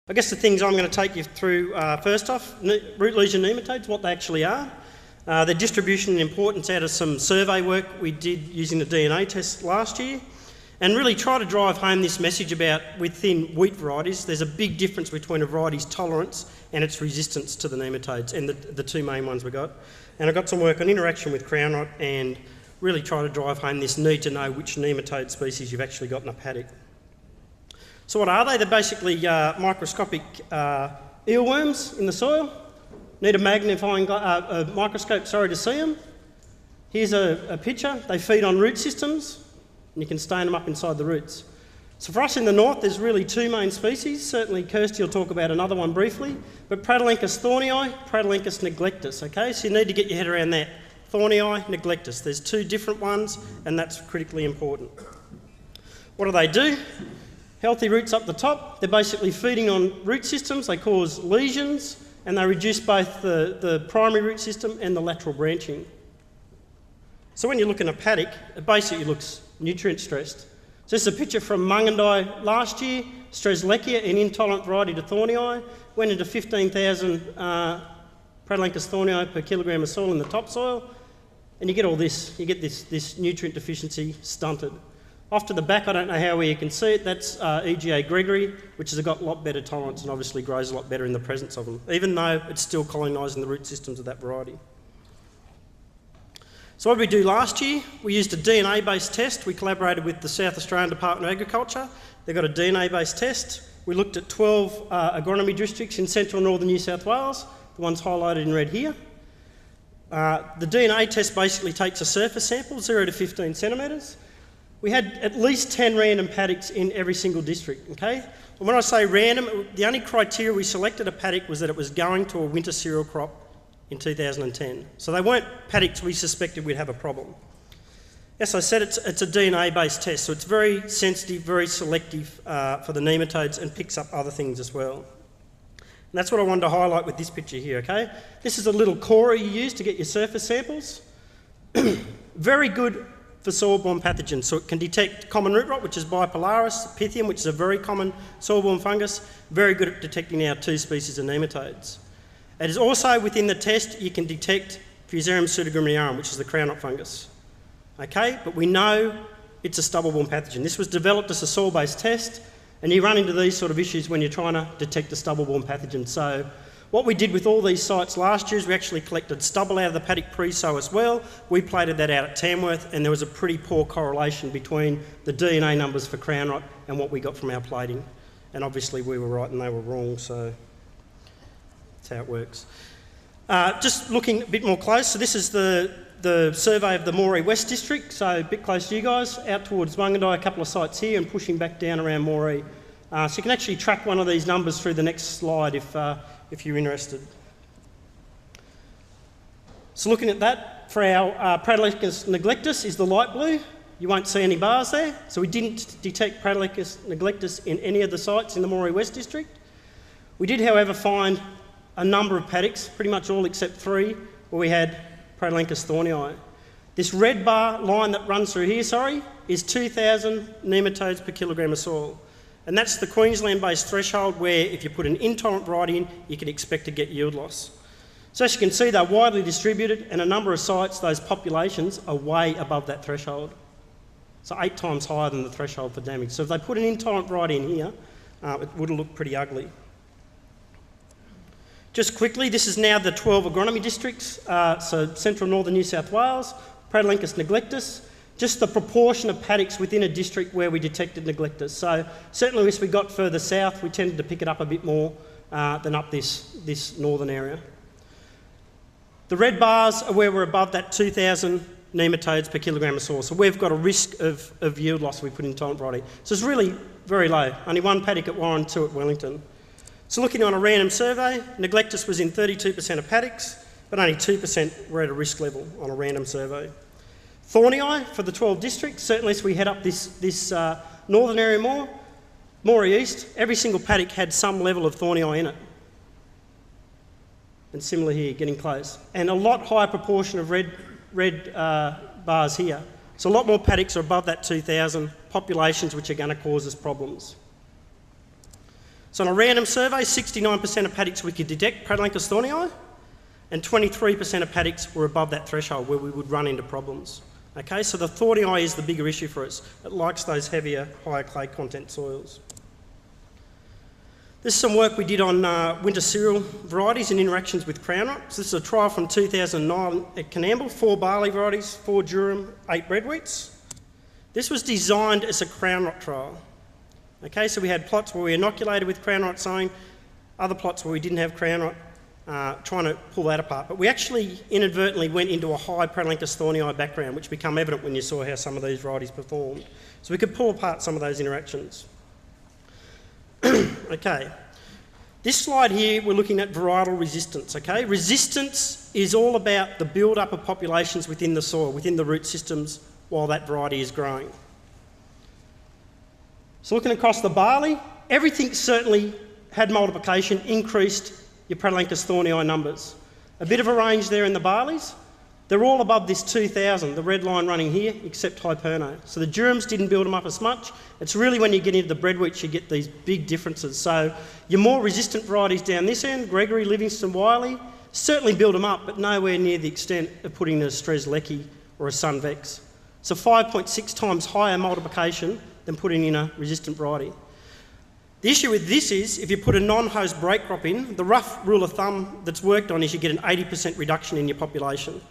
I guess the things I'm going to take you through first off, root-lesion nematodes, what they actually are, their distribution and importance out of some survey work we did using the DNA test last year, and really try to drive home this message about within wheat varieties, there's a big difference between a variety's tolerance and its resistance to the nematodes, and the two main ones we got. And I got some work on interaction with crown rot and really try to drive home this need to know which nematode species you've actually got in a paddock. So what are they? They're basically microscopic eelworms in the soil. Need a magnifying microscope, to see them. Here's a picture. They feed on root systems, and you can stain them up inside the roots. So for us in the north, there's really two main species. Certainly Kirsty will talk about another one briefly, but Pratylenchus thornei, Pratylenchus neglectus, okay? So you need to get your head around that. Thornei, neglectus. There's two different ones, and that's critically important. What do they do? Healthy roots up the top, they're basically feeding on root systems. They cause lesions, and they reduce both the primary root system and the lateral branching. So when you look in a paddock, it basically looks nutrient stressed. So this is a picture from Mungandai last year. Strzeleckia, an intolerant variety to thornei, went into 15,000 Pratylenchus thornei per kilogram of soil in the topsoil, and you get all this. You get this nutrient deficiency stunted. Off to the back, I don't know how well you can see it, that's EGA Gregory, which has got a lot better tolerance and obviously grows a lot better in the presence of them, even though it's still colonising the root systems of that variety. So what did we do last year? We used a DNA-based test. We collaborated with the South Australian Department of Agriculture. They've got a DNA-based test. We looked at 12 agronomy districts in central and northern New South Wales, the ones highlighted in red here. The DNA test basically takes a surface sample, 0 to 15 centimetres. We had at least 10 random paddocks in every single district, okay? And when I say random, the only criteria we selected a paddock was that it was going to a winter cereal crop in 2010. So they weren't paddocks we suspected we'd have a problem. As I said, it's a DNA-based test, so it's very sensitive, very selective for the nematodes and picks up other things as well. And that's what I wanted to highlight with this picture here, okay? This is a little corer you use to get your surface samples. Very good for soil-borne pathogens, so it can detect common root rot, which is bipolaris, Pythium, which is a very common soil-borne fungus, very good at detecting our two species of nematodes. It is also within the test you can detect Fusarium pseudograminearum, which is the crown rot fungus. Okay, but we know it's a stubble-borne pathogen. This was developed as a soil-based test, and you run into these sort of issues when you're trying to detect a stubble-borne pathogen. So what we did with all these sites last year is we actually collected stubble out of the paddock pre-sow as well. We plated that out at Tamworth, and there was a pretty poor correlation between the DNA numbers for crown rot and what we got from our plating. And obviously we were right and they were wrong, so that's how it works. Just looking a bit more close, so this is the survey of the Moree West District, so a bit close to you guys, out towards Mungandai, a couple of sites here, and pushing back down around Moree. So you can actually track one of these numbers through the next slide if you're interested. So looking at that, for our Pratylenchus neglectus is the light blue. You won't see any bars there. So we didn't detect Pratylenchus neglectus in any of the sites in the Moree West District. We did, however, find a number of paddocks, pretty much all except 3, where we had Pratylenchus thornei. This red bar line that runs through here, is 2,000 nematodes per kilogram of soil. And that's the Queensland-based threshold where if you put an intolerant variety in, you can expect to get yield loss. So as you can see, they're widely distributed, and a number of sites, those populations are way above that threshold. So 8 times higher than the threshold for damage. So if they put an intolerant variety in here, it would look pretty ugly. Just quickly, this is now the 12 agronomy districts, so central northern New South Wales, Pratylenchus neglectus, just the proportion of paddocks within a district where we detected neglectus. So certainly as we got further south, we tended to pick it up a bit more than up this northern area. The red bars are where we're above that 2,000 nematodes per kilogram of soil. So we've got a risk of yield loss if we put in intolerant variety. So it's really very low. Only 1 paddock at Warren, 2 at Wellington. So looking on a random survey, neglectus was in 32% of paddocks, but only 2% were at a risk level on a random survey. Thornei for the 12 districts, certainly as we head up this northern area more, Moree East, every single paddock had some level of thornei in it. And similar here, getting close. And a lot higher proportion of red bars here. So a lot more paddocks are above that 2,000 populations which are going to cause us problems. So on a random survey, 69% of paddocks we could detect Pratylenchus thornei, and 23% of paddocks were above that threshold where we would run into problems. Okay, so the thornei is the bigger issue for us. It likes those heavier, higher clay content soils. This is some work we did on winter cereal varieties and interactions with crown rot. So this is a trial from 2009 at Coonamble, 4 barley varieties, 4 durum, 8 red wheats. This was designed as a crown rot trial. Okay, so we had plots where we inoculated with crown rot sowing, other plots where we didn't have crown rot, trying to pull that apart. But we actually inadvertently went into a high Pratylenchus thornei background, which became evident when you saw how some of these varieties performed. So we could pull apart some of those interactions. Okay, this slide here we're looking at varietal resistance. Okay, resistance is all about the build-up of populations within the soil, within the root systems, while that variety is growing. So looking across the barley, everything certainly had multiplication, increased your Pratylenchus thornei numbers. A bit of a range there in the barleys. They're all above this 2,000, the red line running here, except hyperno. So the durums didn't build them up as much. It's really when you get into the breadwheats you get these big differences. So your more resistant varieties down this end, Gregory, Livingston, Wiley, certainly build them up, but nowhere near the extent of putting in a Strzelecki or a Sunvex. So 5.6 times higher multiplication than putting in a resistant variety. The issue with this is, if you put a non-host break crop in, the rough rule of thumb that's worked on is you get an 80% reduction in your population.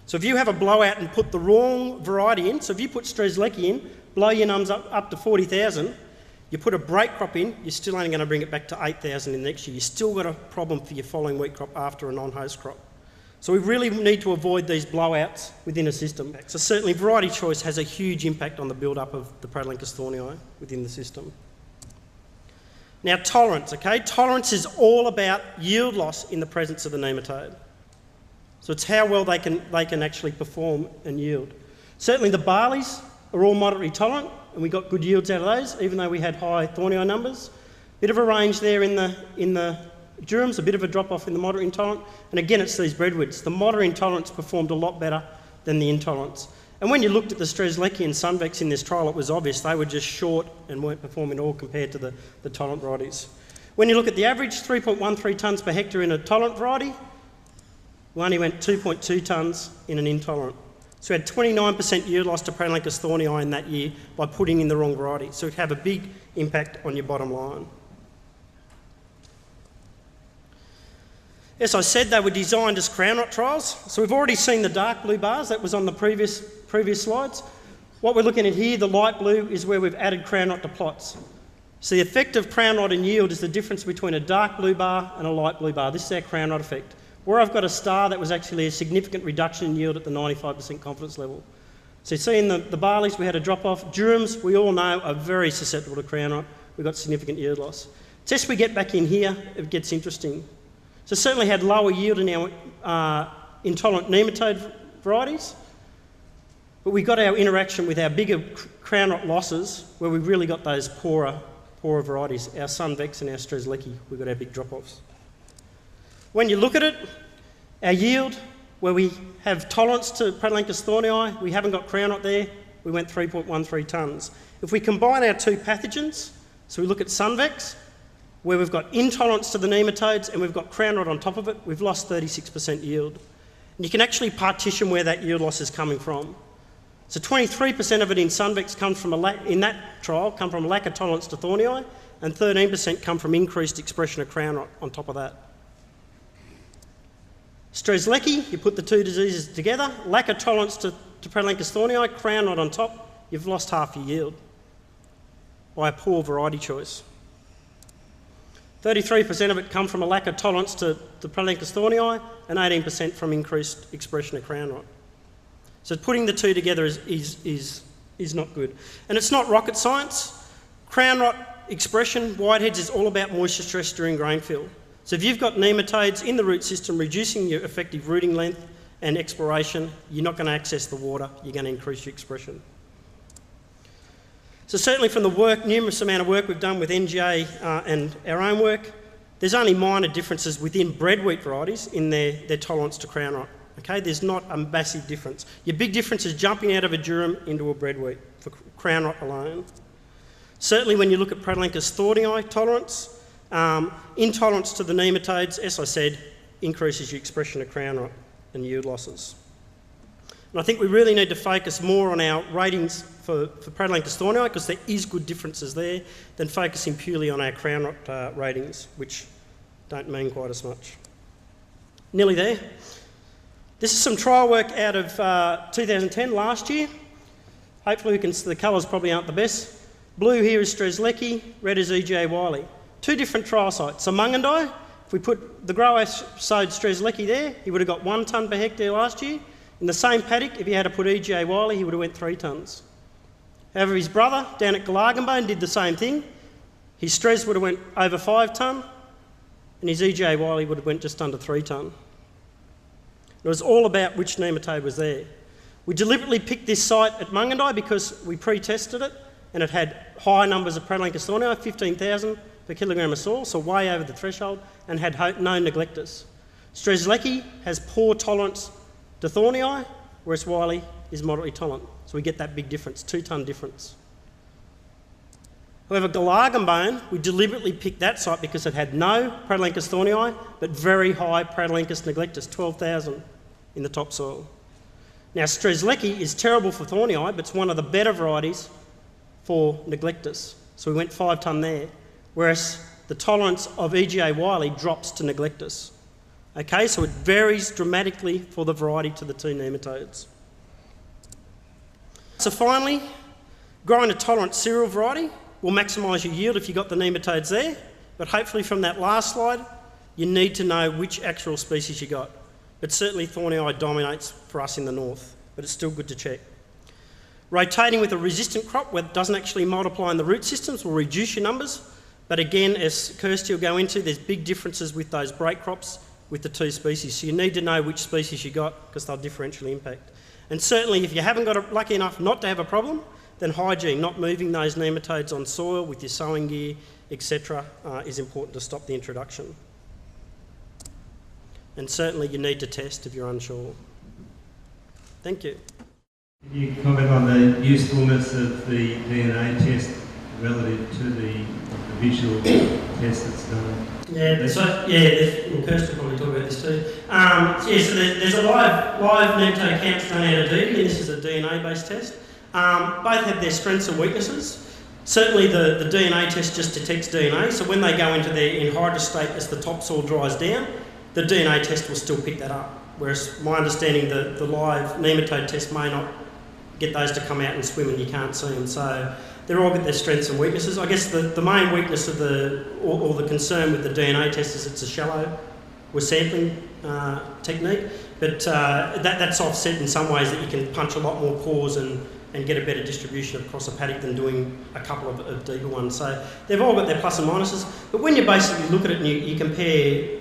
So if you have a blowout and put the wrong variety in, so if you put Strzelecki in, blow your nums up to 40,000, you put a break crop in, you're still only going to bring it back to 8,000 in the next year. You've still got a problem for your following wheat crop after a non-host crop. So we really need to avoid these blowouts within a system. So certainly variety choice has a huge impact on the build-up of the Pratylenchus thornei within the system. Now tolerance, okay? Tolerance is all about yield loss in the presence of the nematode. So it's how well they can actually perform and yield. Certainly the barleys are all moderately tolerant, and we got good yields out of those, even though we had high thornei numbers. Bit of a range there in the durums, a bit of a drop-off in the moderate intolerant, and again it's these breadwoods. The moderate intolerance performed a lot better than the intolerance. And when you looked at the Strzelecki and Sunvex in this trial, it was obvious they were just short and weren't performing at all compared to the tolerant varieties. When you look at the average, 3.13 tonnes per hectare in a tolerant variety, we only went 2.2 tonnes in an intolerant. So we had 29% yield loss to Pratylenchus thornei in that year by putting in the wrong variety. So it would have a big impact on your bottom line. As I said, they were designed as crown rot trials. So we've already seen the dark blue bars, that was on the previous slides. What we're looking at here, the light blue, is where we've added crown rot to plots. So the effect of crown rot in yield is the difference between a dark blue bar and a light blue bar. This is our crown rot effect. Where I've got a star, that was actually a significant reduction in yield at the 95% confidence level. So you see in the barleys we had a drop-off. Durums, we all know, are very susceptible to crown rot. We've got significant yield loss. Test we get back in here, it gets interesting. So certainly had lower yield in our intolerant nematode varieties, but we got our interaction with our bigger crown rot losses where we really got those poorer varieties. Our Sunvex and our Strzelecki, we got our big drop-offs. When you look at it, our yield, where we have tolerance to Pratylenchus thornei, we haven't got crown rot there, we went 3.13 tonnes. If we combine our two pathogens, so we look at Sunvex, where we've got intolerance to the nematodes and we've got crown rot on top of it, we've lost 36% yield. And you can actually partition where that yield loss is coming from. So 23% of it in Sunvex comes from in that trial, come from a lack of tolerance to thornei, and 13% come from increased expression of crown rot on top of that. Strzelecki, you put the two diseases together, lack of tolerance to Pratylenchus thornei, crown rot on top, you've lost half your yield by a poor variety choice. 33% of it come from a lack of tolerance to Pratylenchus thornei and 18% from increased expression of crown rot. So putting the two together is not good. And it's not rocket science. Crown rot expression, whiteheads, is all about moisture stress during grain fill. So if you've got nematodes in the root system reducing your effective rooting length and exploration, you're not going to access the water, you're going to increase your expression. So certainly from the work, numerous amount of work we've done with NGA and our own work, there's only minor differences within breadwheat varieties in their tolerance to crown rot. Okay, there's not a massive difference. Your big difference is jumping out of a durum into a breadwheat for crown rot alone. Certainly when you look at Pratylenchus thornei tolerance, intolerance to the nematodes, as I said, increases your expression of crown rot and yield losses. And I think we really need to focus more on our ratings for Pratylenchus thornei, because there is good differences there, than focusing purely on our crown rot ratings, which don't mean quite as much. Nearly there. This is some trial work out of 2010, last year. Hopefully we can see the colours probably aren't the best. Blue here is Strzelecki, red is E.G.A. Wiley. Two different trial sites. So Mungandai, if we put the grower sowed Strzelecki there, he would have got 1 tonne per hectare last year. In the same paddock, if he had to put E.G.A. Wiley, he would have went 3 tonnes. However, his brother down at Galargenbone did the same thing. His Strez would have went over 5 tonne, and his E.G.A. Wiley would have went just under 3 tonne. It was all about which nematode was there. We deliberately picked this site at Mungandai because we pre-tested it, and it had high numbers of Pratylenchus thornei, 15,000 per kilogram of soil, so way over the threshold, and had no neglectus. Strzelecki has poor tolerance to thornei, whereas Wiley is moderately tolerant. So we get that big difference, 2 tonne difference. However, Galargenbone, we deliberately picked that site because it had no Pratylenchus thornei, but very high Pratylenchus neglectus, 12,000 in the topsoil. Now, Strzelecki is terrible for thornei, but it's one of the better varieties for neglectus. So we went 5 tonne there, whereas the tolerance of E.G.A. Wiley drops to neglectus. Okay, so it varies dramatically for the variety to the 2 nematodes. So finally, growing a tolerant cereal variety will maximise your yield if you've got the nematodes there, but hopefully from that last slide, you need to know which actual species you got. But certainly thornei dominates for us in the north, but it's still good to check. Rotating with a resistant crop where it doesn't actually multiply in the root systems will reduce your numbers, but again, as Kirsty will go into, there's big differences with those break crops with the 2 species, so you need to know which species you got because they'll differentially impact. And certainly if you haven't got lucky enough not to have a problem, then hygiene, not moving those nematodes on soil with your sowing gear, etc., is important to stop the introduction. And certainly you need to test if you're unsure. Thank you. Can you comment on the usefulness of the DNA test relative to the visual test that's done? Yeah, so and Kirsty will probably talk about this too. So there's a live nematode counts done out of DD, and this is a DNA-based test. Both have their strengths and weaknesses. Certainly the DNA test just detects DNA, so when they go into their anhydrous state as the topsoil dries down, the DNA test will still pick that up. Whereas my understanding, the live nematode test may not get those to come out and swim and you can't see them. So they're all got their strengths and weaknesses. I guess the main weakness of or the concern with the DNA test is it's a shallow sampling technique, but that's offset in some ways that you can punch a lot more pores and get a better distribution across a paddock than doing a couple of deeper ones. So they've all got their plus and minuses, but when you basically look at it and you compare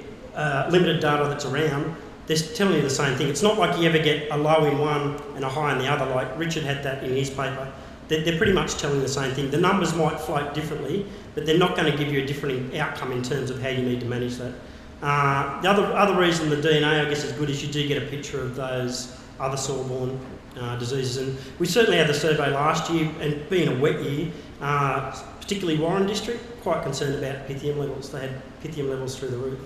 limited data that's around, they're telling you the same thing. It's not like you ever get a low in one and a high in the other, like Richard had that in his paper. They're pretty much telling the same thing. The numbers might float differently, but they're not going to give you a different outcome in terms of how you need to manage that. The other reason the DNA, I guess, is good is you do get a picture of those other soil-borne diseases. And we certainly had the survey last year, and being a wet year, particularly Warren District, quite concerned about Pythium levels. They had Pythium levels through the roof.